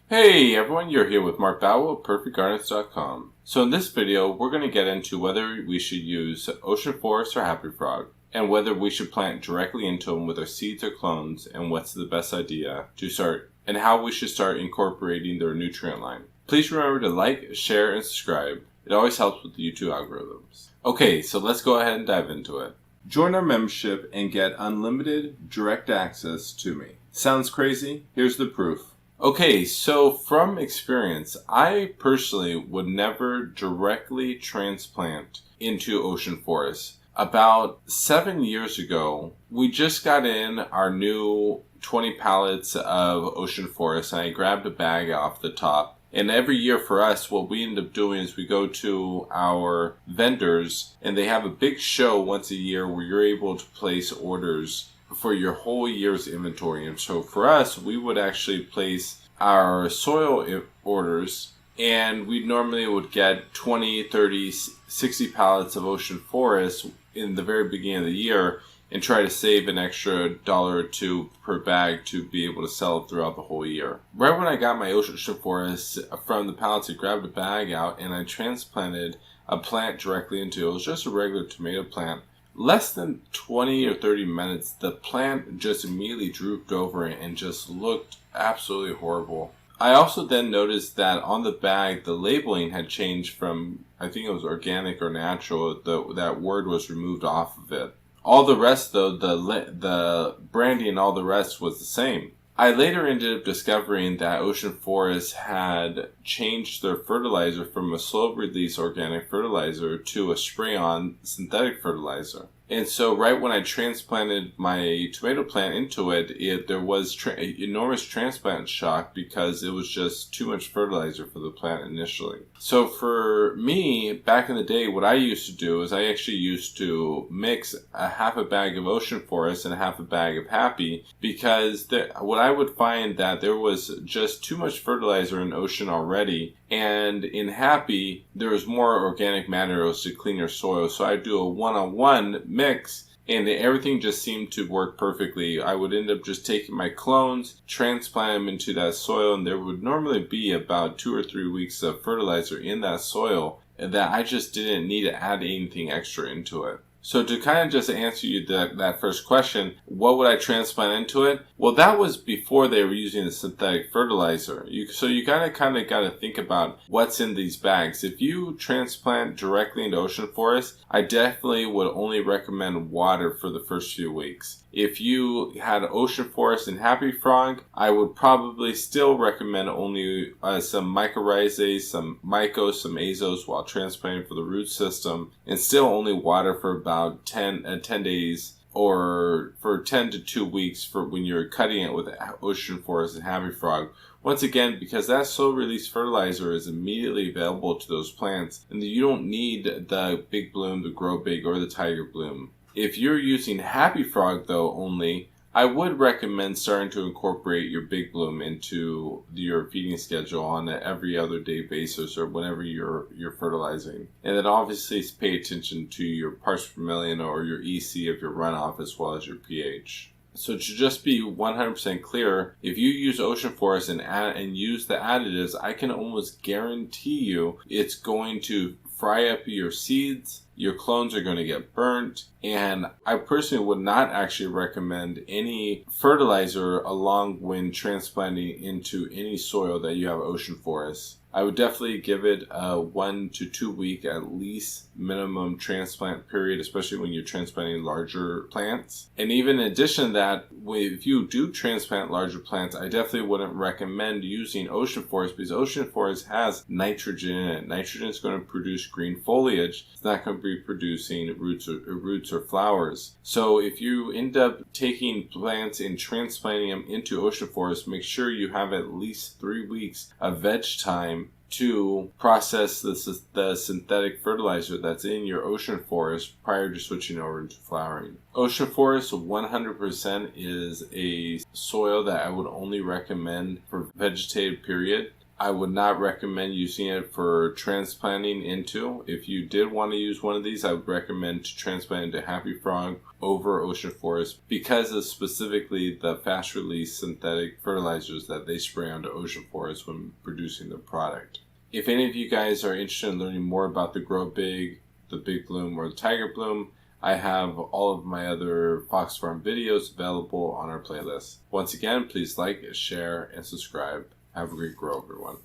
Hey everyone, you're here with Mark Bowell of PerfectGardens.com. So in this video, we're going to get into whether we should use ocean forest or happy frog, and whether we should plant directly into them with our seeds or clones, and what's the best idea to start, and how we should start incorporating their nutrient line. Please remember to like, share, and subscribe. It always helps with the YouTube algorithms. Okay, so let's go ahead and dive into it. Join our membership and get unlimited direct access to me. Sounds crazy? Here's the proof. Okay, so from experience, I personally would never directly transplant into ocean forests. About 7 years ago, we just got in our new 20 pallets of ocean forest, and I grabbed a bag off the top. And every year for us, what we end up doing is we go to our vendors, and they have a big show once a year where you're able to place orders for your whole year's inventory. And so for us, we would actually place our soil orders, and we normally would get 20, 30, 60 pallets of ocean forest in the very beginning of the year and try to save an extra $1 or $2 per bag to be able to sell it throughout the whole year. Right when I got my ocean forest from the pallets, I grabbed a bag out and I transplanted a plant directly into it. It was just a regular tomato plant. Less than 20 or 30 minutes, the plant just immediately drooped over and just looked absolutely horrible. I also then noticed that on the bag, the labeling had changed from, I think it was organic or natural. That word was removed off of it. All the rest, though, the branding and all the rest was the same. I later ended up discovering that Ocean Forest had changed their fertilizer from a slow-release organic fertilizer to a spray-on synthetic fertilizer. And so right when I transplanted my tomato plant into it, there was enormous transplant shock because it was just too much fertilizer for the plant initially. So for me, back in the day, what I used to do is I actually used to mix a half a bag of Ocean Forest and a half a bag of Happy, because what I would find that there was just too much fertilizer in Ocean already, and in Happy, there was more organic matter to clean your soil. So I do a one-on-one mix, and everything just seemed to work perfectly. I would end up just taking my clones, transplant them into that soil, and there would normally be about 2 or 3 weeks of fertilizer in that soil that I just didn't need to add anything extra into it. So to kind of just answer you that first question, what would I transplant into it? Well, that was before they were using the synthetic fertilizer. So you kind of got to think about what's in these bags. If you transplant directly into ocean forest, I definitely would only recommend water for the first few weeks. If you had ocean forest and happy frog, I would probably still recommend only some mycorrhizae, some mycos, some azos while transplanting for the root system, and still only water for about 10 days, or for 10 to 2 weeks for when you're cutting it with ocean forest and happy frog. Once again, because that slow release fertilizer is immediately available to those plants, and you don't need the big bloom, the grow big, or the tiger bloom. If you're using Happy Frog, though, only, I would recommend starting to incorporate your big bloom into your feeding schedule on an every other day basis, or whenever you're fertilizing. And then obviously pay attention to your parts per million or your EC of your runoff, as well as your pH. So to just be 100% clear, if you use ocean forest and use the additives, I can almost guarantee you it's going to fry up your seeds, your clones are going to get burnt, and I personally would not actually recommend any fertilizer along when transplanting into any soil that you have ocean forest. I would definitely give it a 1 to 2 week at least minimum transplant period, especially when you're transplanting larger plants. And even in addition to that, if you do transplant larger plants, I definitely wouldn't recommend using ocean forest, because ocean forest has nitrogen in it. Nitrogen is going to produce green foliage. It's not going to be producing roots or flowers. So if you end up taking plants and transplanting them into ocean forest, make sure you have at least 3 weeks of veg time to process the synthetic fertilizer that's in your ocean forest prior to switching over into flowering. Ocean forest 100% is a soil that I would only recommend for vegetative period. I would not recommend using it for transplanting into. If you did want to use one of these, I would recommend to transplant into Happy Frog over Ocean Forest because of specifically the fast release synthetic fertilizers that they spray onto Ocean Forest when producing the product. If any of you guys are interested in learning more about the Grow Big, the Big Bloom, or the Tiger Bloom, I have all of my other Fox Farm videos available on our playlist. Once again, please like, share, and subscribe. Have a great grow, everyone.